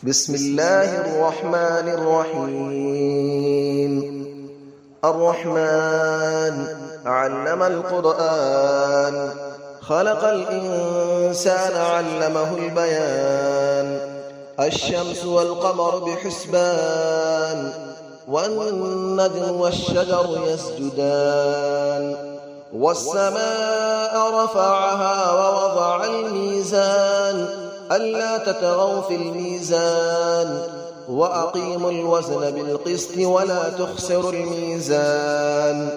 بسم الله الرحمن الرحيم. الرحمن علم القرآن، خلق الإنسان علمه البيان. الشمس والقمر بحسبان، والنجم والشجر يسجدان. والسماء رفعها ووضع الميزان، ألا تطغوا في الميزان، وأقيموا الوزن بالقسط ولا تخسروا الميزان.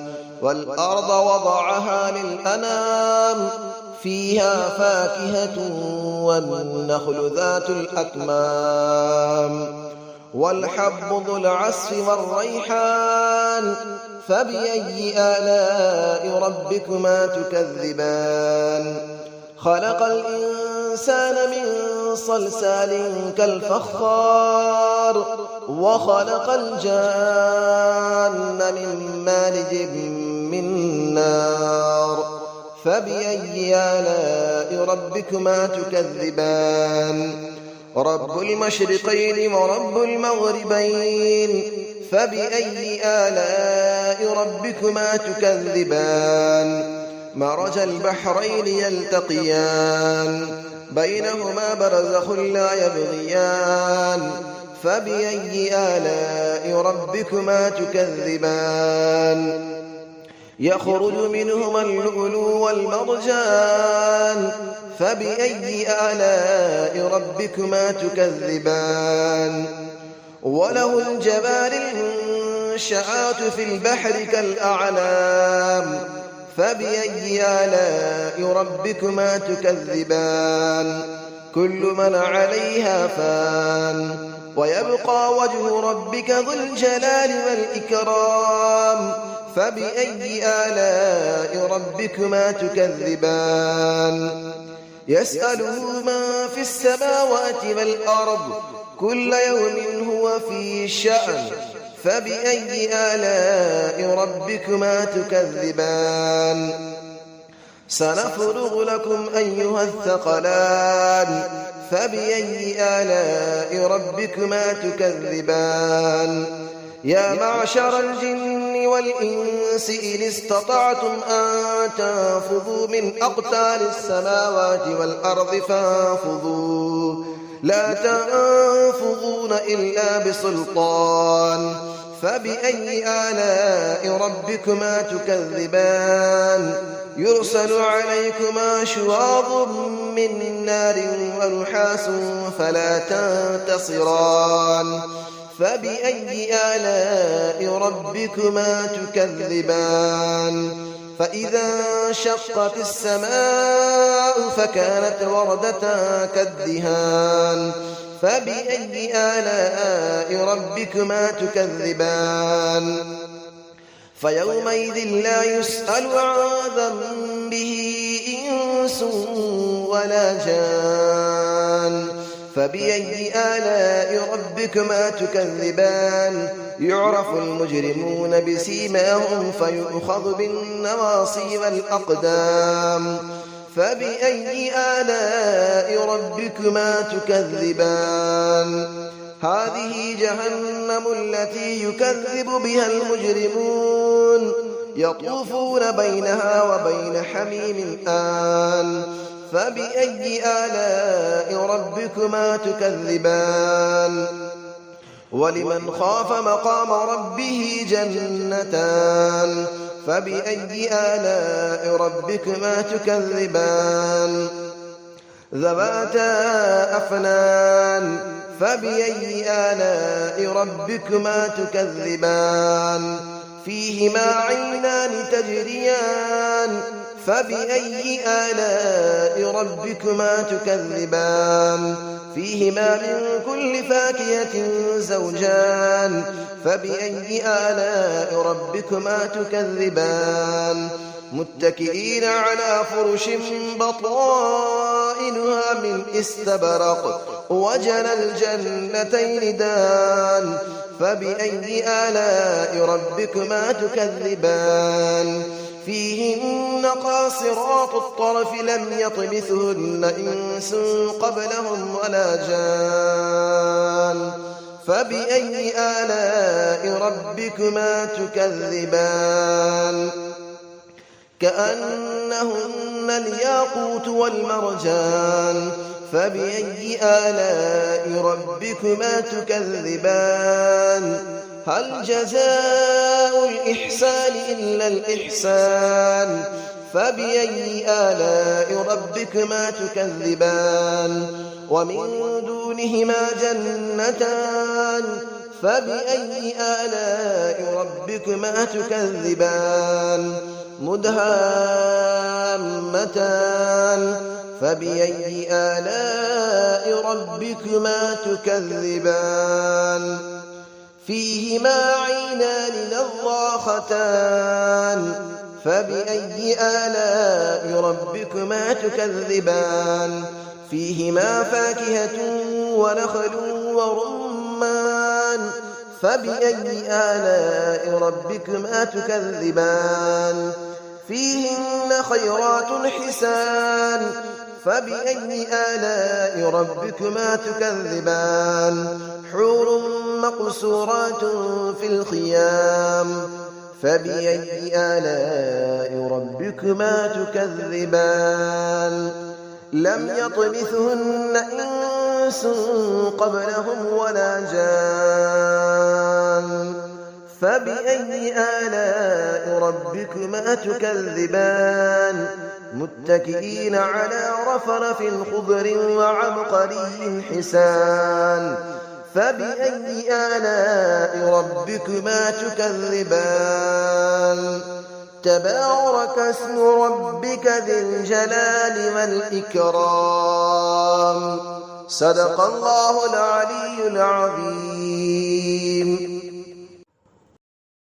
والأرض وضعها للأنام، فيها فاكهة والنخل ذات الأكمام. والحب ذو العصف والريحان، فبأي آلاء ربكما تكذبان. خلق الإنسان من صلصال كالفخار، وخلق الجان من مارج من نار. فبأي آلاء ربكما تكذبان. رب المشرقين ورب المغربين، فبأي آلاء ربكما تكذبان. مرج البحرين يلتقيان، بينهما برزخ لا يبغيان. فبأي آلاء ربكما تكذبان. يخرج منهما اللؤلؤ والمرجان، فبأي آلاء ربكما تكذبان. وله الجوار المنشآت في البحر كالأعلام، فبأي آلاء ربكما تكذبان. كل من عليها فان، ويبقى وجه ربك ذو الجلال والإكرام. فبأي آلاء ربكما تكذبان. يسأله من في السماوات والأرض، كل يوم هو في شأن. فبأي آلاء ربكما تكذبان. سنفرغ لكم أيها الثقلان، فبأي آلاء ربكما تكذبان. يا معشر الجن والإنس إن استطعتم أن تنفذوا من أقطار السماوات والأرض فانفذوا، لا تنفذون إلا بسلطان. فبأي آلاء ربكما تكذبان. يرسل عليكما شواظ من نار ونحاس فلا تنتصران. فبأي آلاء ربكما تكذبان. فإذا انشقت السماء فكانت وردة كالدهان. فبأي آلاء ربكما تكذبان. فيومئذ لا يسأل عن ذنبه إنس ولا جان. فبأي آلاء ربكما تكذبان. يعرف المجرمون بسيماهم فيؤخذ بالنواصي والأقدام. فبأي آلاء ربكما تكذبان. هذه جهنم التي يكذب بها المجرمون، يطوفون بينها وبين حميم آن. فبأي آلاء ربكما تكذبان. ولمن خاف مقام ربه جنتان. فبأي آلاء ربكما تكذبان. ذواتا أفنان. فبأي آلاء ربكما تكذبان. فيهما عينان تجريان. فبأي آلاء ربكما تكذبان. فيهما من كل فاكهة زوجان. فبأي آلاء ربكما تكذبان. متكئين على فرش بطائنها من استبرق، وجنى الجنتين دان. فبأي آلاء ربكما تكذبان. فيهن قاصرات الطرف لم يطمثهن إنس قبلهم ولا جان. فبأي آلاء ربكما تكذبان كأنهن الياقوت والمرجان فبأي آلاء ربكما تكذبان هل جزاء الإحسان إلا الإحسان فبأي آلاء ربكما تكذبان ومن دونهما جنتان فبأي آلاء ربكما تكذبان مدهامتان فبأي آلاء ربكما تكذبان فيهما عينان نضاختان فبأي آلاء ربكما تكذبان فيهما فاكهة ونخل ورمان فبأي آلاء ربكما تكذبان فيهن خيرات حسان فبأي آلاء ربكما تكذبان حور مقصورات في الخيام فبأي آلاء ربكما تكذبان لم يطمثهن إنس قبلهم ولا جان فبأي آلاء ربكما تكذبان متكئين على رفرف خضر وعبقري حسان فبأي آلاء ربكما تكذبان تبارك اسم ربك ذي الجلال والإكرام صدق الله العلي العظيم.